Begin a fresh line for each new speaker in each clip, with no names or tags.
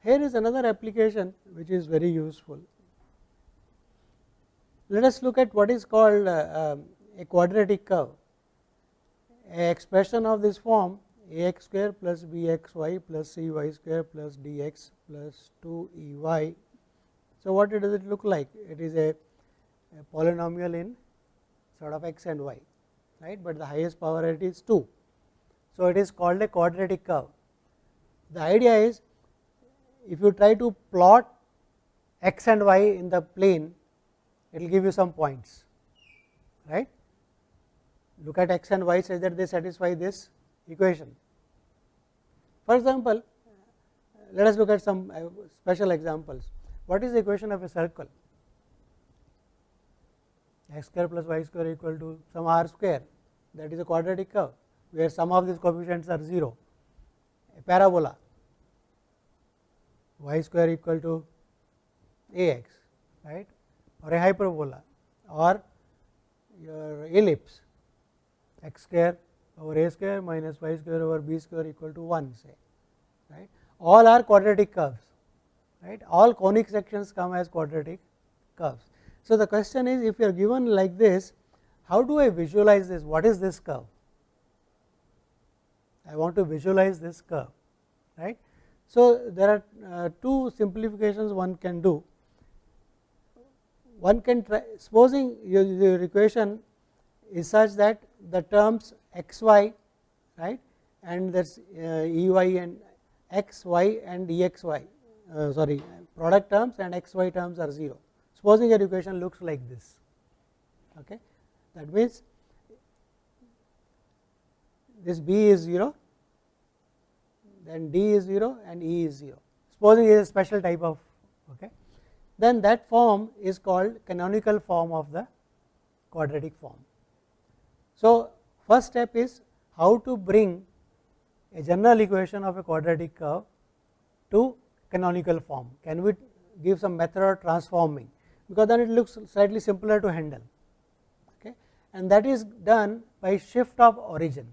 here is another application which is very useful. Let us look at what is called a quadratic curve. A expression of this form ax square plus bxy plus cy square plus dx plus 2ey. So, what does it look like? It is a polynomial in sort of x and y, right, but the highest power it is 2. So, it is called a quadratic curve. The idea is, if you try to plot x and y in the plane, it will give you some points, right. Look at x and y such that they satisfy this equation. For example, let us look at some special examples. What is the equation of a circle? X square plus y square equal to some r square, that is a quadratic curve where some of these coefficients are 0. A parabola, y square equal to ax, right, or a hyperbola, or your ellipse, x square over a square minus y square over b square equal to 1, say, right. All are quadratic curves, right. All conic sections come as quadratic curves. So, the question is, if you are given like this, how do I visualize this? What is this curve? I want to visualize this curve, right. So, there are two simplifications one can do. One can try, supposing your equation is such that the terms x y, right, and that is ey and x y and exy, sorry, product terms and x y terms are 0. Supposing your equation looks like this, okay. That means this b is 0, then d is 0 and e is 0. Supposing it is a special type of, okay, then that form is called canonical form of the quadratic form. So, first step is how to bring a general equation of a quadratic curve to canonical form. Can we give some method of transforming, because then it looks slightly simpler to handle, okay, and that is done by shift of origin.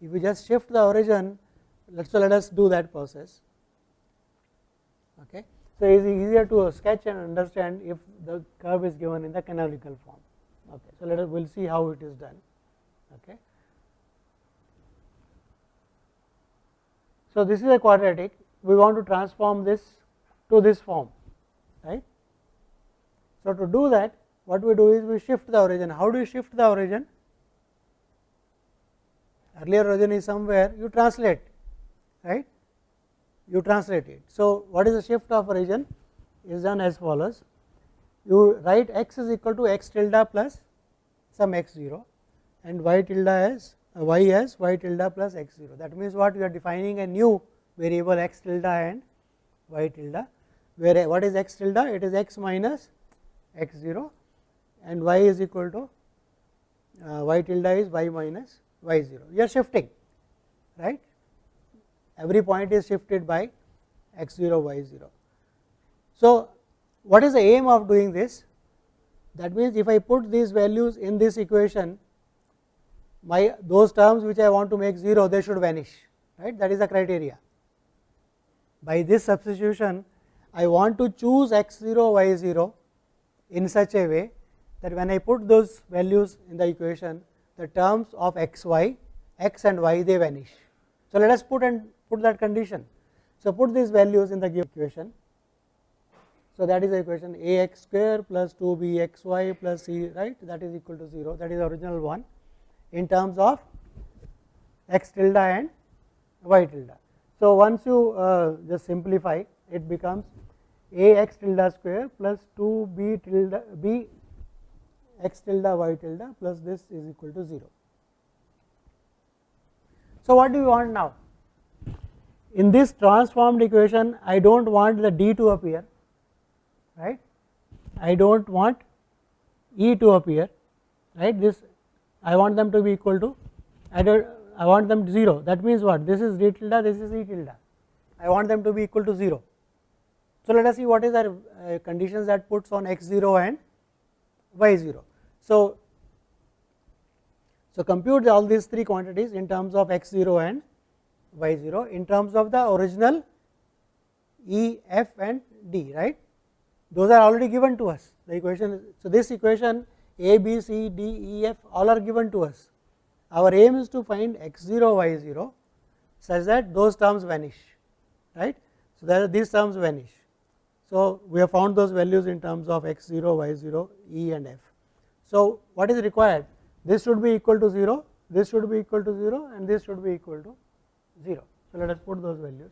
If we just shift the origin, let us do that process, okay. So, it is easier to sketch and understand if the curve is given in the canonical form, okay. So, we will see how it is done, okay. So, this is a quadratic, we want to transform this to this form, right. So, to do that, what we do is we shift the origin. How do you shift the origin? Earlier origin is somewhere, you translate, right, you translate it. So, what is the shift of origin is done as follows. You write x is equal to x tilde plus some x 0 and y tilde as y tilde plus x 0. That means what, you are defining a new variable x tilde and y tilde, where what is x tilde? It is x minus x 0 and y is equal to y tilde is y minus y 0. You are shifting, right, every point is shifted by x 0 y 0. So, what is the aim of doing this? That means, if I put these values in this equation, those terms which I want to make 0, they should vanish, right, that is the criteria. By this substitution, I want to choose x 0 y 0 in such a way that when I put those values in the equation, the terms of x y, x and y, they vanish. So, let us put that condition. So, put these values in the given equation. So, that is the equation a x square plus 2 b x y plus c, right, that is equal to 0, that is the original one, in terms of x tilde and y tilde. So, once you just simplify, it becomes a x tilde square plus 2 b tilde b x tilde y tilde plus this is equal to 0. So, what do we want now? In this transformed equation, I do not want the d to appear, right, I do not want e to appear, right, this I want them to be equal to, I want them 0, that means what, this is d tilde, this is e tilde, I want them to be equal to 0. So, let us see what is our conditions that puts on x 0 and y 0. So, compute all these three quantities in terms of x 0 and y 0 in terms of the original E, F and D, right. Those are already given to us. The equation is, so this equation A, B, C, D, E, F all are given to us. Our aim is to find x0, y0 such that those terms vanish, right. So, that these terms vanish. So, we have found those values in terms of x0, y0, E and F. So, what is required? This should be equal to 0, this should be equal to 0 and this should be equal to 0. So, let us put those values.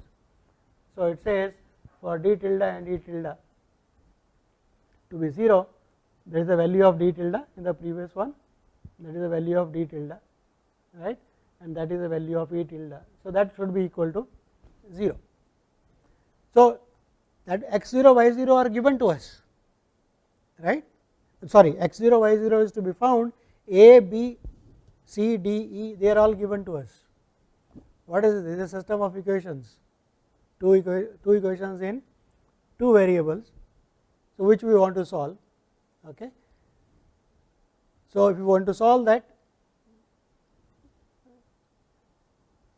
So, it says for d tilde and e tilde to be 0, there is the value of d tilde in the previous one, that is the value of d tilde, right, and that is the value of e tilde. So, that should be equal to 0. So, that x0, y0 are given to us, right. Sorry, x0, y0 is to be found, A, B, C, D, E, they are all given to us. What is this? This is a system of equations, two equations in two variables, so which we want to solve. Okay. So, if you want to solve that,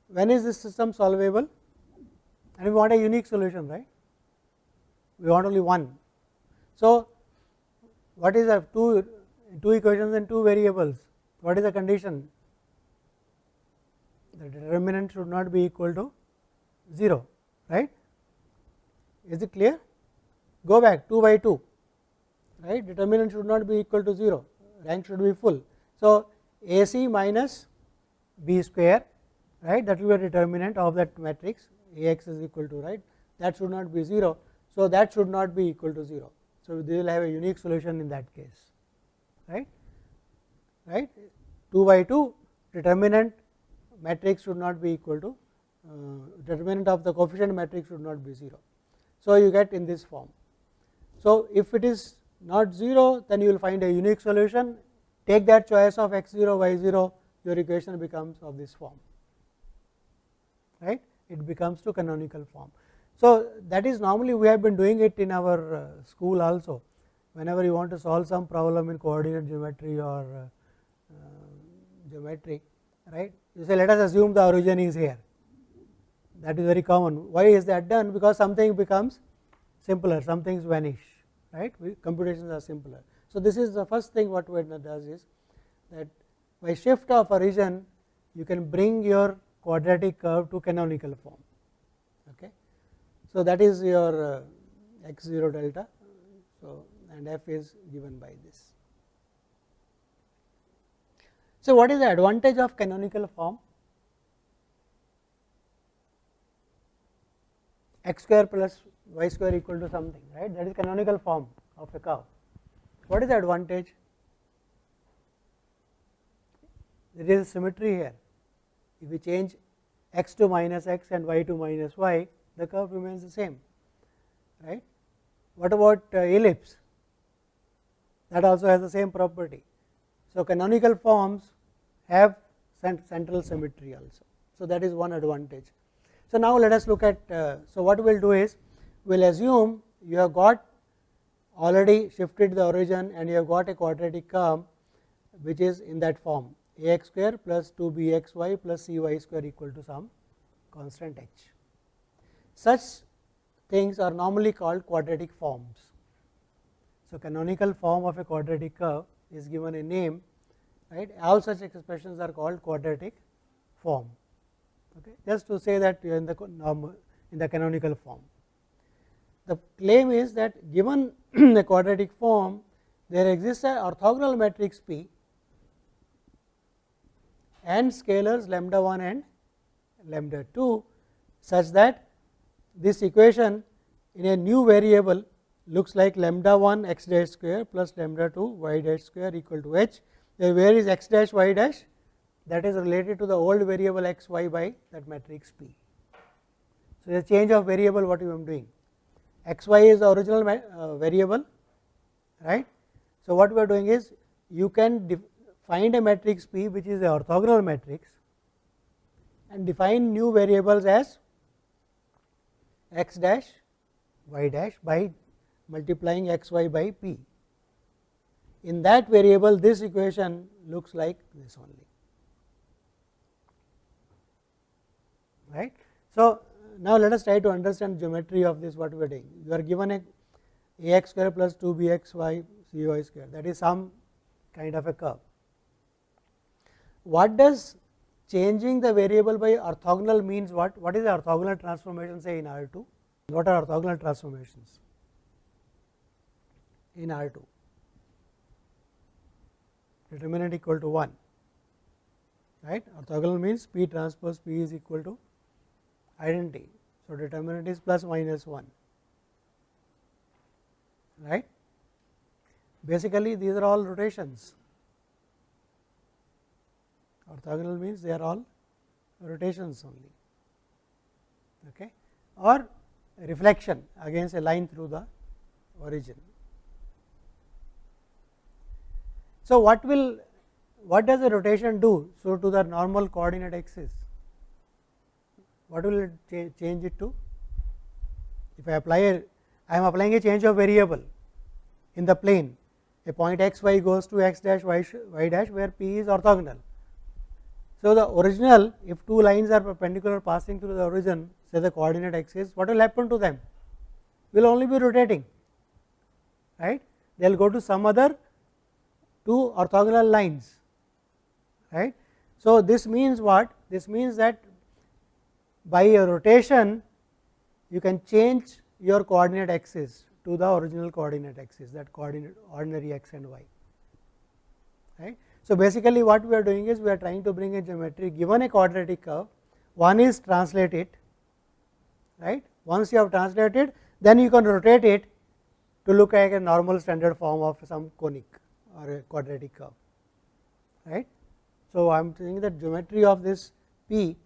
when is this system solvable? And we want a unique solution, right, we want only one. So, what is the two equations and two variables? What is the condition? The determinant should not be equal to 0, right. Is it clear? Go back 2 by 2, right, determinant should not be equal to 0, rank should be full. So, AC minus B square, right, that will be a determinant of that matrix, Ax is equal to, right, that should not be 0. So, that should not be equal to 0. So, they will have a unique solution in that case, right. 2 by 2 determinant matrix should not be equal to determinant of the coefficient matrix should not be 0. So, you get in this form. So, if it is not 0, then you will find a unique solution, take that choice of x0, y0, your equation becomes of this form, right, it becomes to canonical form. So, that is normally we have been doing it in our school also, whenever you want to solve some problem in coordinate geometry or geometry, right, you say let us assume the origin is here, that is very common. Why is that done? Because something becomes simpler, some things vanish, right, computations are simpler. So, this is the first thing what Wedner does is that by shift of origin you can bring your quadratic curve to canonical form. Okay. So, that is your x0 delta, so and f is given by this. So, what is the advantage of canonical form? X square plus y square equal to something, right, that is canonical form of a curve. What is the advantage? There is symmetry here. If we change x to minus x and y to minus y, the curve remains the same, right. What about ellipse? That also has the same property. So, canonical forms have central symmetry also. So, that is one advantage. So, now let us look at, so what we will do is, we will assume you have got already shifted the origin and you have got a quadratic curve which is in that form, ax square plus 2bxy plus cy square equal to some constant h. Such things are normally called quadratic forms. So, canonical form of a quadratic curve is given a name, right, all such expressions are called quadratic form, okay. Just to say that you are in the canonical form. The claim is that given a quadratic form, there exists an orthogonal matrix P and scalars lambda 1 and lambda 2 such that this equation in a new variable looks like lambda 1 x dash square plus lambda 2 y dash square equal to h, where is x dash y dash, that is related to the old variable x y by that matrix P. So, the change of variable what you am doing, x y is the original variable, right. So, what we are doing is you can find a matrix P which is the orthogonal matrix and define new variables as x dash y dash by multiplying x y by P. In that variable this equation looks like this only, right. So, now let us try to understand geometry of this what we are doing. You are given a ax square plus 2bxy cy square, that is some kind of a curve. What does changing the variable by orthogonal means? What is the orthogonal transformation say in R2? What are orthogonal transformations in R2? Determinant equal to 1, right? Orthogonal means P transpose P is equal to identity. So, determinant is plus minus 1, right. Basically, these are all rotations. Orthogonal means they are all rotations only, okay, or reflection against a line through the origin. So, what does a rotation do? So, to the normal coordinate axis, what will it change it to? If I am applying a change of variable in the plane, a point x y goes to x dash y dash where P is orthogonal. So, the original, if two lines are perpendicular passing through the origin, say the coordinate axis, what will happen to them? Will only be rotating, right. They will go to some other two orthogonal lines, right. So, this means what? This means that by a rotation you can change your coordinate axis to the original coordinate axis, that coordinate ordinary x and y, right. So, basically what we are doing is we are trying to bring a geometry given a quadratic curve. One is translate it, right. Once you have translated, then you can rotate it to look like a normal standard form of some conic or a quadratic curve, right. So, I am saying that geometry of this P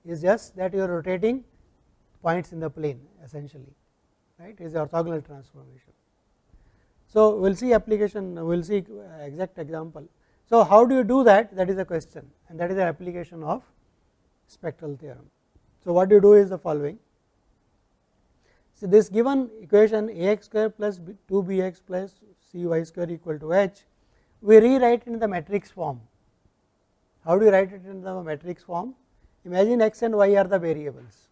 is just that you are rotating points in the plane essentially, right, is orthogonal transformation. So, we will see application, we will see exact example. So, how do you do that? That is the question, and that is the application of spectral theorem. So, what you do is the following. So, this given equation ax square plus 2bx plus cy square equal to h, we rewrite in the matrix form. How do you write it in the matrix form? Imagine x and y are the variables.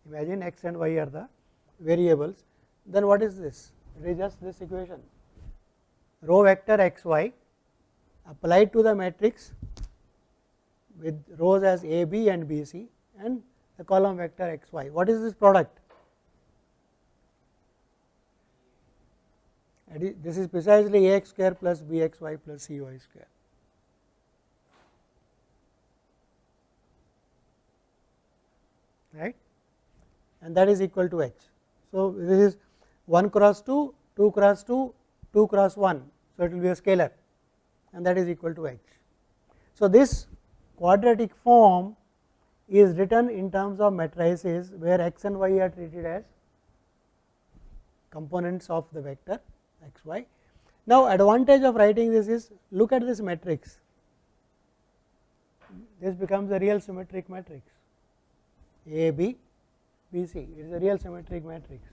Imagine x and y are the variables. Then what is this? It is just this equation, row vector x y applied to the matrix with rows as a b and b c and the column vector x y. What is this product? This is precisely ax square plus bxy plus cy square. Right, and that is equal to h. So, this is 1 cross 2, 2 cross 2, 2 cross 1. So, it will be a scalar and that is equal to h. So, this quadratic form is written in terms of matrices where x and y are treated as components of the vector x y. Now, advantage of writing this is, look at this matrix, this becomes a real symmetric matrix. A B B C, it is a real symmetric matrix.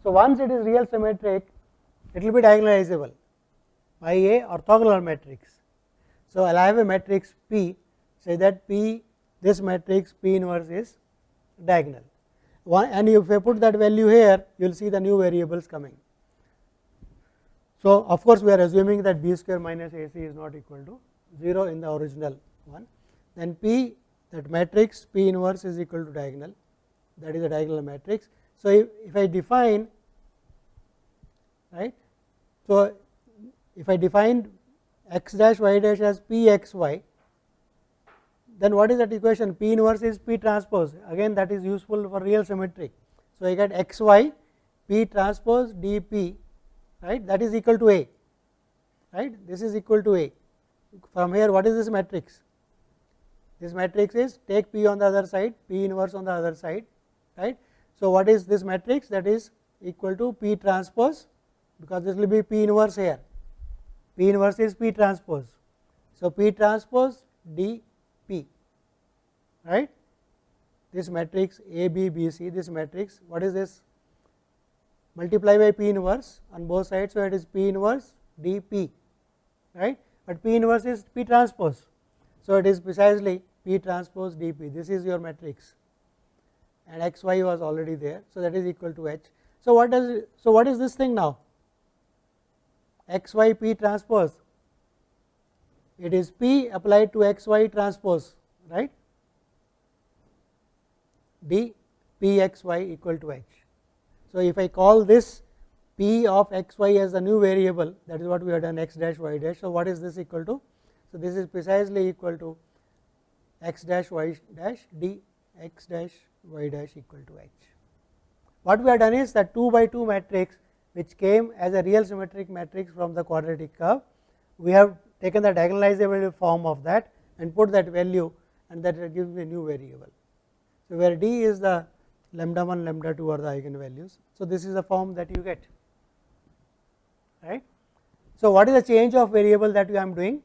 So, once it is real symmetric, it will be diagonalizable by a orthogonal matrix. So, I will have a matrix P, say that P, this matrix P inverse is diagonal, and if I put that value here, you will see the new variables coming. So, of course, we are assuming that b square minus ac is not equal to 0 in the original one, then P, that matrix P inverse is equal to diagonal, that is a diagonal matrix. So, if I define, right. So, if I define x dash y dash as P x y, then what is that equation? P inverse is P transpose, again that is useful for real symmetric. So, I get x y P transpose d P, right, that is equal to A, right, this is equal to A. From here, what is this matrix? This matrix is, take P on the other side, P inverse on the other side, right. So, what is this matrix? That is equal to P transpose, because this will be P inverse here, P inverse is P transpose. So, P transpose d P, right, this matrix A B B C, this matrix, what is this? Multiply by P inverse on both sides. So, it is P inverse d P, right, but P inverse is P transpose. So, it is precisely P transpose d P, this is your matrix. and x y was already there. So, that is equal to h. So, what is this thing now? X y p transpose, it is p applied to x y transpose, right, d p x y equal to h. So, if I call this p of x y as a new variable, that is what we have done, x dash y dash. So, what is this equal to? So, this is precisely equal to x dash y dash d x dash y dash equal to h. What we have done is that 2 by 2 matrix which came as a real symmetric matrix from the quadratic curve, we have taken the diagonalizable form of that and put that value, and that gives me a new variable. So, where d is the lambda 1 lambda 2 are the eigenvalues. So, this is the form that you get, right. So, what is the change of variable that I am doing?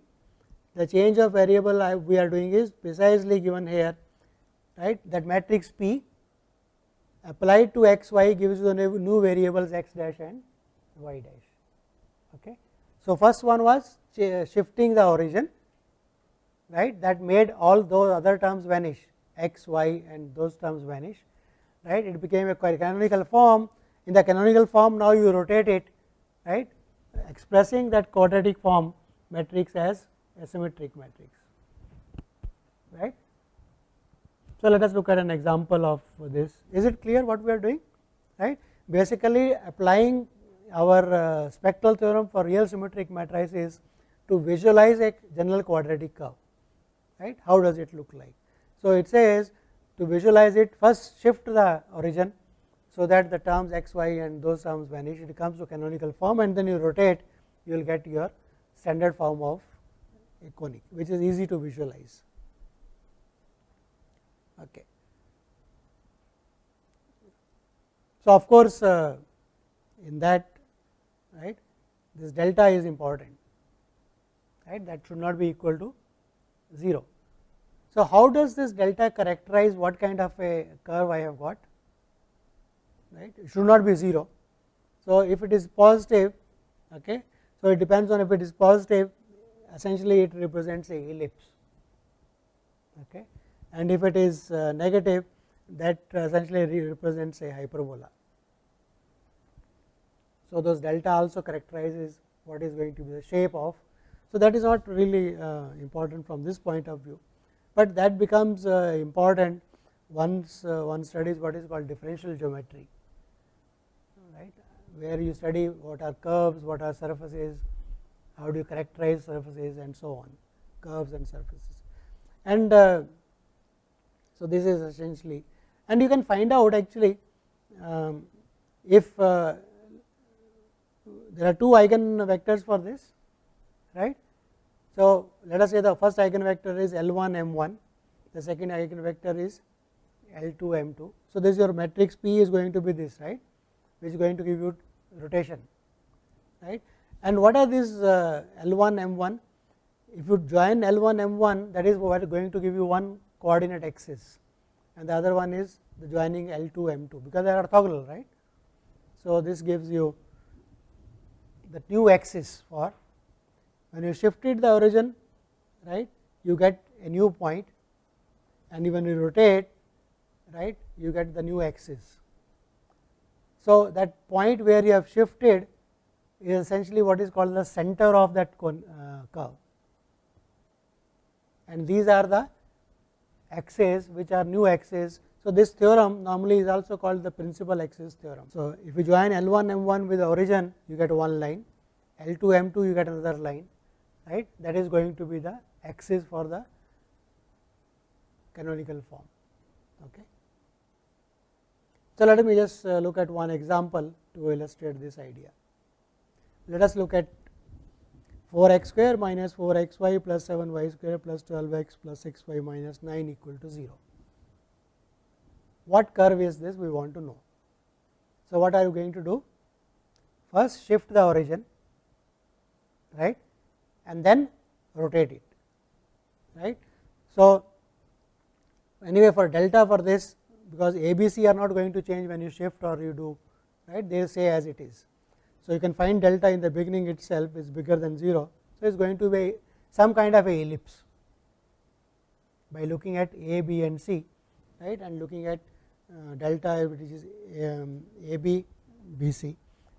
The change of variable we are doing is precisely given here, right, that matrix P applied to x y gives you the new variables x dash and y dash. Okay. So, first one was shifting the origin, right, that made all those other terms vanish, x y and those terms vanish, right. It became a canonical form. In the canonical form now you rotate it, right, expressing that quadratic form matrix as a symmetric matrix, right. So, let us look at an example of this. Is it clear what we are doing, right? Basically applying our spectral theorem for real symmetric matrices to visualize a general quadratic curve, right. How does it look like? So, it says to visualize it, first shift the origin, so that the terms x y and those terms vanish, it comes to canonical form, and then you rotate, you will get your standard form of a conic, which is easy to visualize. Okay. So, of course, in that, right, this delta is important, right, that should not be equal to 0. So, how does this delta characterize what kind of a curve I have got, right? It should not be 0. So, if it is positive, okay, so it depends on if it is positive, essentially it represents a ellipse, okay, and if it is negative, that essentially represents a hyperbola. So, those delta also characterizes what is going to be the shape of. So, that is not really important from this point of view, but that becomes important once one studies what is called differential geometry, right, where you study what are curves, what are surfaces, how do you characterize surfaces and so on, curves and surfaces. And so, this is essentially, and you can find out actually if there are two eigenvectors for this, right. So, let us say the first eigenvector is L1 M1, the second eigenvector is L2 M2. So, this your matrix P is going to be this, right, which is going to give you rotation, right. And what are these L1 M1? If you join L1 M1, that is what is going to give you one coordinate axis, and the other one is the joining L2 M2, because they are orthogonal, right. So, this gives you the new axis for when you shifted the origin, right, you get a new point, and when you rotate, right, you get the new axis. So, that point where you have shifted is essentially what is called the center of that curve, and these are the axes which are new axes. So, this theorem normally is also called the principal axis theorem. So, if you join L1 M1 with the origin, you get one line, L2 M2 you get another line, right, that is going to be the axis for the canonical form. Okay. So, let me just look at one example to illustrate this idea. Let us look at 4x square minus 4xy plus 7y square plus 12x plus 6y minus 9 equal to 0. What curve is this? We want to know. So, what are you going to do? First shift the origin, right, and then rotate it, right. So, anyway, for delta for this, because A, B, C are not going to change when you shift or you do, right, they say as it is. So, you can find delta in the beginning itself is bigger than 0. So, it is going to be some kind of a ellipse by looking at A, B and C, right, and looking at delta which is AB BC,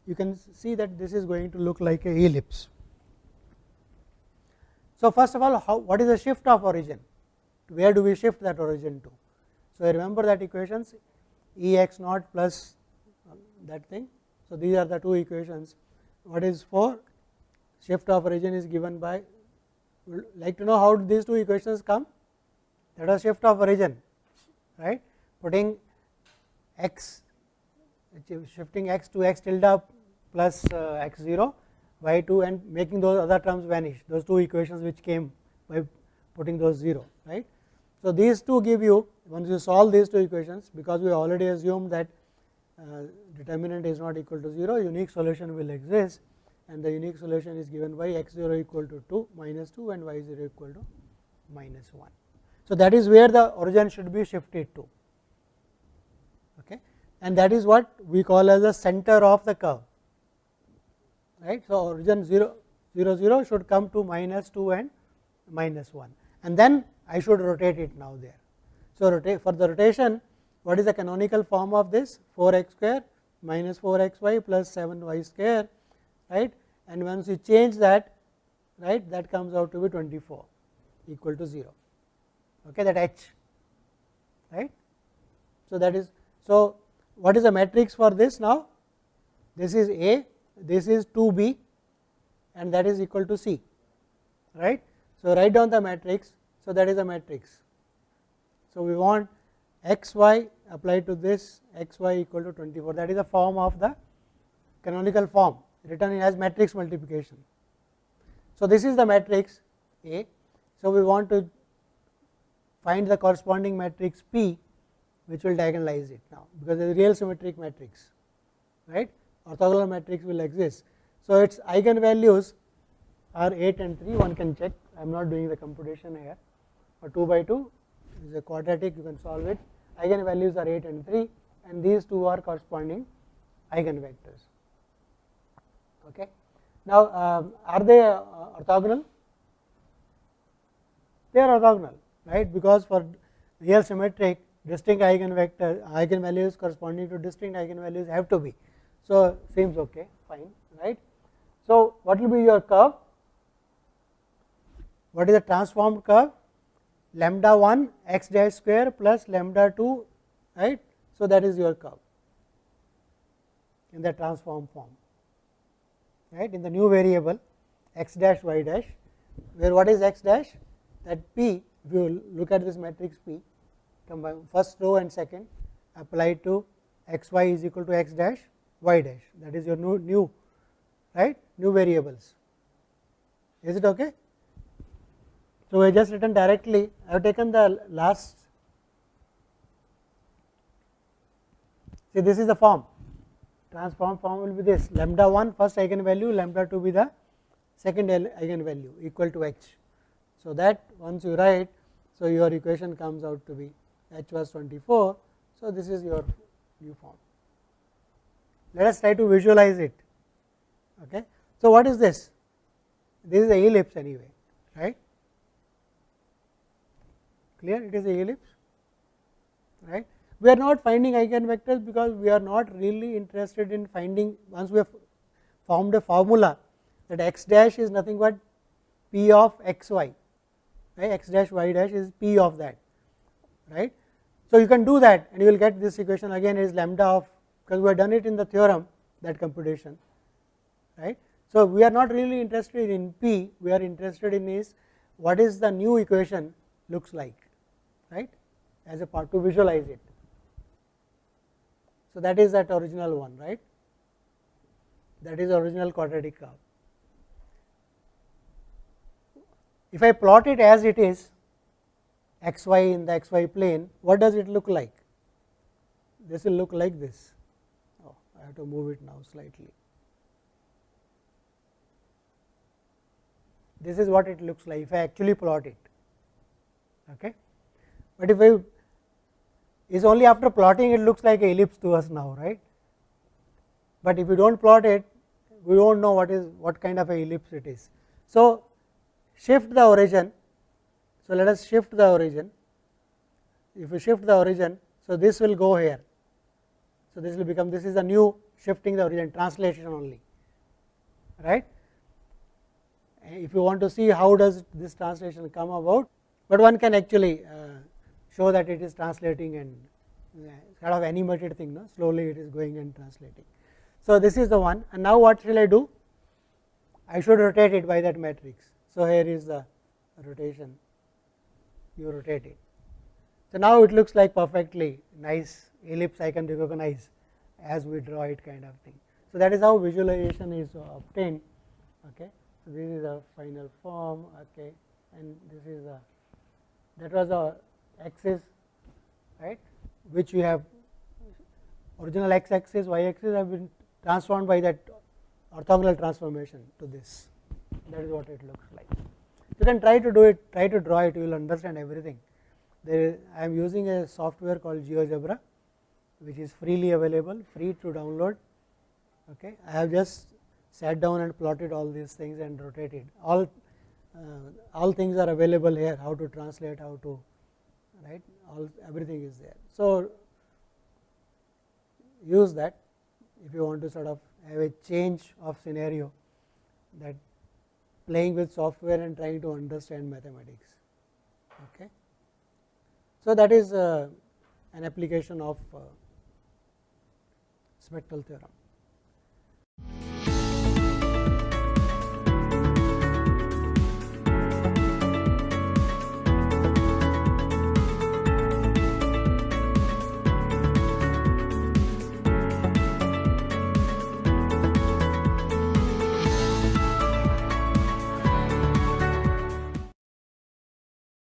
you can see that this is going to look like a ellipse. So, first of all, what is the shift of origin? Where do we shift that origin to? So, I remember that equations E x naught plus that thing. So, these are the two equations. What is for shift of origin is given by, would like to know how these two equations come? That is shift of origin, right? Putting x, shifting x to x tilde plus x 0, y 2 and making those other terms vanish, those two equations which came by putting those 0, right. So, these two give you, once you solve these two equations, because we already assumed that determinant is not equal to 0, unique solution will exist, and the unique solution is given by x 0 equal to 2 minus 2 and y 0 equal to minus 1. So, that is where the origin should be shifted to, okay, and that is what we call as the center of the curve, right. So, origin 0 0 0 should come to minus 2 and minus 1, and then I should rotate it now there. So, for the rotation, what is the canonical form of this? 4x square minus 4xy plus 7y square, right, and once you change that, right, that comes out to be 24 equal to 0, okay, that h, right. So, that is, so what is the matrix for this now? This is A, this is 2b, and that is equal to C, right. So, write down the matrix. So, that is a matrix. So, we want x y applied to this, x y equal to 24, that is the form of the canonical form written as matrix multiplication. So, this is the matrix A. So, we want to find the corresponding matrix P, which will diagonalize it now, because it is a real symmetric matrix, right, orthogonal matrix will exist. So, its eigenvalues are 8 and 3, one can check, I am not doing the computation here, or 2 by 2 is a quadratic, you can solve it, eigenvalues are 8 and 3, and these two are corresponding eigenvectors. Okay. Now, are they orthogonal? They are orthogonal, right, because for real symmetric, distinct eigenvalues corresponding to distinct eigenvalues have to be. So, seems okay, fine, right. So, what will be your curve? What is the transformed curve? Lambda 1 x dash square plus lambda 2, right. So, that is your curve in the transform form, right, in the new variable x dash y dash, where what is x dash? That P, if you look at this matrix P, combine first row and second applied to x y is equal to x dash y dash, that is your new right, new variables. Is it okay? So, we have just written directly, I have taken the last, see this is the form, transform form will be this, lambda 1 first eigenvalue, lambda 2 be the second eigenvalue equal to h. So, that once you write, so your equation comes out to be h was 24. So, this is your new form. Let us try to visualize it. Okay. So, what is this? This is the ellipse anyway, right. Clear, it is a ellipse, right. We are not finding eigenvectors, because we are not really interested in finding, once we have formed a formula that x dash is nothing but p of x y, right, x dash y dash is p of that, right. So, you can do that and you will get this equation again is lambda of, because we have done it in the theorem, that computation, right. So, we are not really interested in p, we are interested in is what is the new equation looks like, right, as a part to visualize it. So, that is that original one, right, that is original quadratic curve. If I plot it as it is x y in the x y plane, what does it look like? This will look like this. Oh, I have to move it now slightly. This is what it looks like if I actually plot it. Okay. But if I is only after plotting, it looks like an ellipse to us now, right. But if you do not plot it, we do not know what kind of a ellipse it is. So, shift the origin. So, let us shift the origin. If we shift the origin, So, this will go here. So, this will become, this is a new shifting the origin, translation only, right. If you want to see how does this translation come about, but one can actually show that it is translating and kind of animated thing, no? Slowly it is going and translating. So, this is the one, and now what shall I do? I should rotate it by that matrix. So, here is the rotation, you rotate it. So, now it looks like perfectly nice ellipse I can recognize as we draw it, kind of thing. So, that is how visualization is obtained. Okay. So, this is a final form, okay, and this is a, that was a axis, right, which you have original x axis, y axis have been transformed by that orthogonal transformation to this. That is what it looks like. You can try to do it, try to draw it, you will understand everything. There I am using a software called GeoGebra, which is freely available, free to download. Okay. I have just sat down and plotted all these things and rotated. All things are available here, how to translate, how to, right, everything is there. So, use that if you want to sort of have a change of scenario, that playing with software and trying to understand mathematics. Okay. So, that is an application of spectral theorem.